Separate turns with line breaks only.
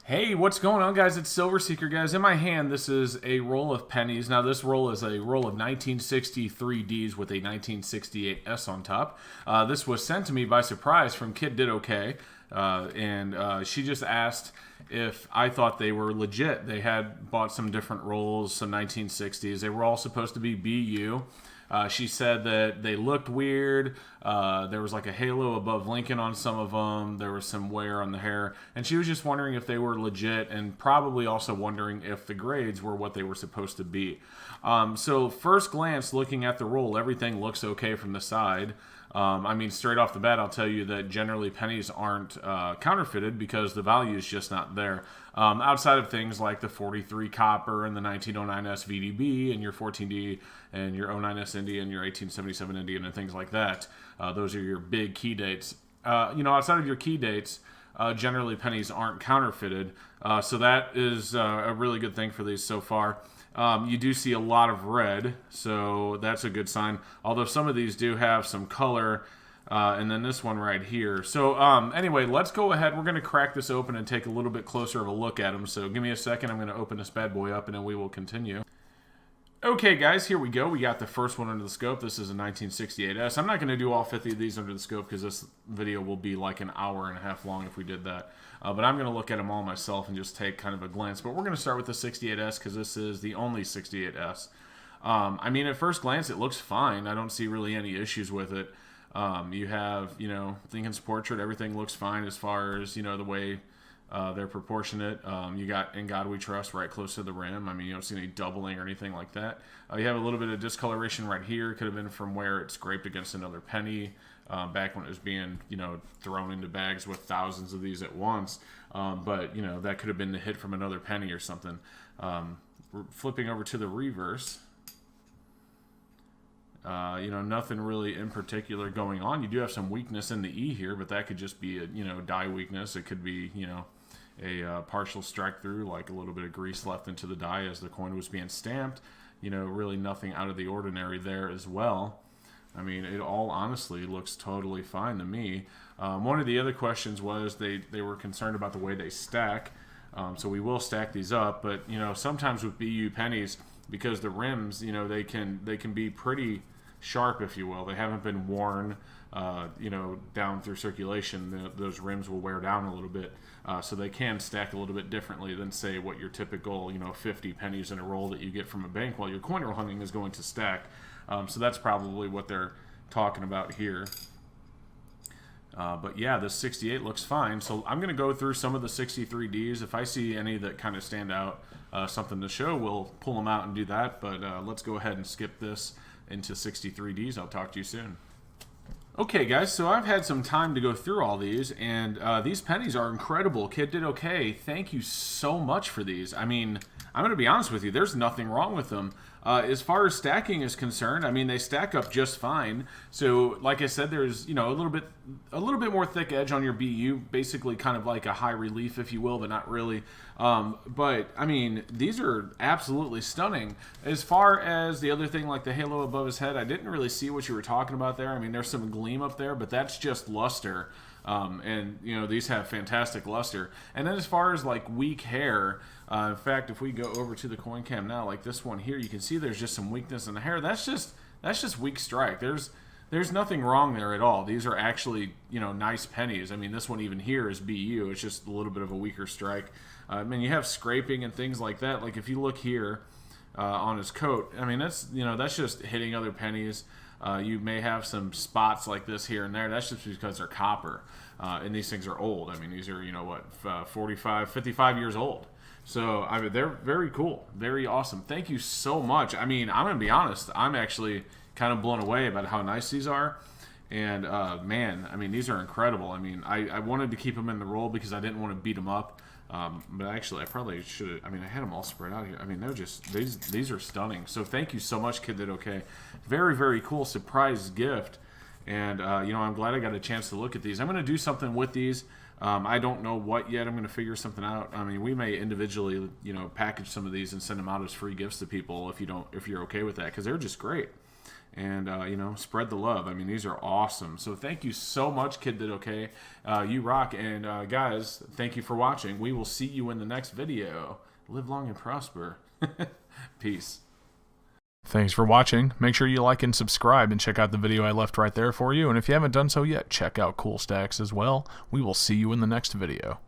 Hey, what's going on, guys? It's Silver Seeker, guys. In my hand, this is a roll of pennies. Now, this roll is a roll of 1963 Ds with a 1968 S on top. This was sent to me by surprise from Kiddidok, and she just asked if I thought they were legit. They had bought some different rolls, some 1960s. They were all supposed to be BU. She said that they looked weird. There was like a halo above Lincoln on some of them. There was some wear on the hair. And she was just wondering if they were legit and probably also wondering if the grades were what they were supposed to be. So first glance, looking at the roll, everything looks okay from the side. I mean, straight off the bat, I'll tell you that generally pennies aren't counterfeited because the value is just not there. Outside of things like the 43 copper and the 1909S VDB and your 14D and your 09S Indian, your 1877 Indian and things like that. Those are your big key dates. Outside of your key dates, generally pennies aren't counterfeited. So that is a really good thing for these so far. You do see a lot of red, so that's a good sign. Although some of these do have some color, and then this one right here. So anyway, let's go ahead. We're going to crack this open and take a little bit closer of a look at them. So give me a second. I'm going to open this bad boy up, and then we will continue. Okay, guys, here we go. We got the first one under the scope. This is a 1968S. I'm not going to do all 50 of these under the scope because this video will be like an hour and a half long if we did that. But I'm going to look at them all myself and just take kind of a glance. But we're going to start with the 68S because this is the only 68S. I mean, at first glance, it looks fine. I don't see really any issues with it. You have, Lincoln's portrait. Everything looks fine as far as, the way they're proportionate. You got In God We Trust right close to the rim. I mean, you don't see any doubling or anything like that. You have a little bit of discoloration right here. Could have been from where it scraped against another penny back when it was being, thrown into bags with thousands of these at once. But, that could have been the hit from another penny or something. Flipping over to the reverse. Nothing really in particular going on. You do have some weakness in the E here, but that could just be a, die weakness. It could be, a partial strike through, like a little bit of grease left into the die as the coin was being stamped. Really nothing out of the ordinary there as well. I mean, it all honestly looks totally fine to me. One of the other questions was they were concerned about the way they stack. So we will stack these up, but, sometimes with BU pennies, because the rims, they can be pretty sharp, if you will. They haven't been worn, down through circulation. Those rims will wear down a little bit, so they can stack a little bit differently than, say, what your typical, 50 pennies in a roll that you get from a bank while your coin roll hunting is going to stack. So that's probably what they're talking about here. But yeah, this 68 looks fine. So I'm going to go through some of the 63Ds. If I see any that kind of stand out, something to show, we'll pull them out and do that. But let's go ahead and skip this into 63Ds. I'll talk to you soon. Okay, guys, so I've had some time to go through all these, and these pennies are incredible. Kiddidok. Thank you so much for these. I mean, I'm going to be honest with you. There's nothing wrong with them. As far as stacking is concerned, I mean, they stack up just fine. So, like I said, there's, a little bit more thick edge on your BU, basically kind of like a high relief, if you will, but not really. But, I mean, these are absolutely stunning. As far as the other thing, like the halo above his head, I didn't really see what you were talking about there. I mean, there's some gleam up there, but that's just luster. And, these have fantastic luster. And then as far as, like, weak hair, in fact, if we go over to the coin cam now, like this one here, you can see there's just some weakness in the hair. That's just weak strike. There's nothing wrong there at all. These are actually, nice pennies. I mean, this one even here is BU. It's just a little bit of a weaker strike. I mean, you have scraping and things like that. Like if you look here on his coat, I mean, that's just hitting other pennies. You may have some spots like this here and there. That's just because they're copper. And these things are old. I mean, these are, 45, 55 years old. So, I mean, they're very cool. Very awesome. Thank you so much. I mean, I'm going to be honest. I'm actually kind of blown away about how nice these are. And, man, I mean, these are incredible. I mean, I wanted to keep them in the roll because I didn't want to beat them up. But actually, I probably should have. I mean, I had them all spread out here. I mean, they're just, these are stunning. So thank you so much, Kiddidok. Very, very cool surprise gift. And, I'm glad I got a chance to look at these. I'm going to do something with these. I don't know what yet. I'm going to figure something out. I mean, we may individually, package some of these and send them out as free gifts to people if you're okay with that, because they're just great. and you know, spread the love. I mean, these are awesome. So thank you so much, Kid Did Okay. You rock. And guys, thank you for watching. We will see you in the next video. Live long and prosper. Peace. Thanks for watching. Make sure you like and subscribe and check out the video I left right there for you. And if you haven't done so yet, check out Cool Stacks as well. We will see you in the next video.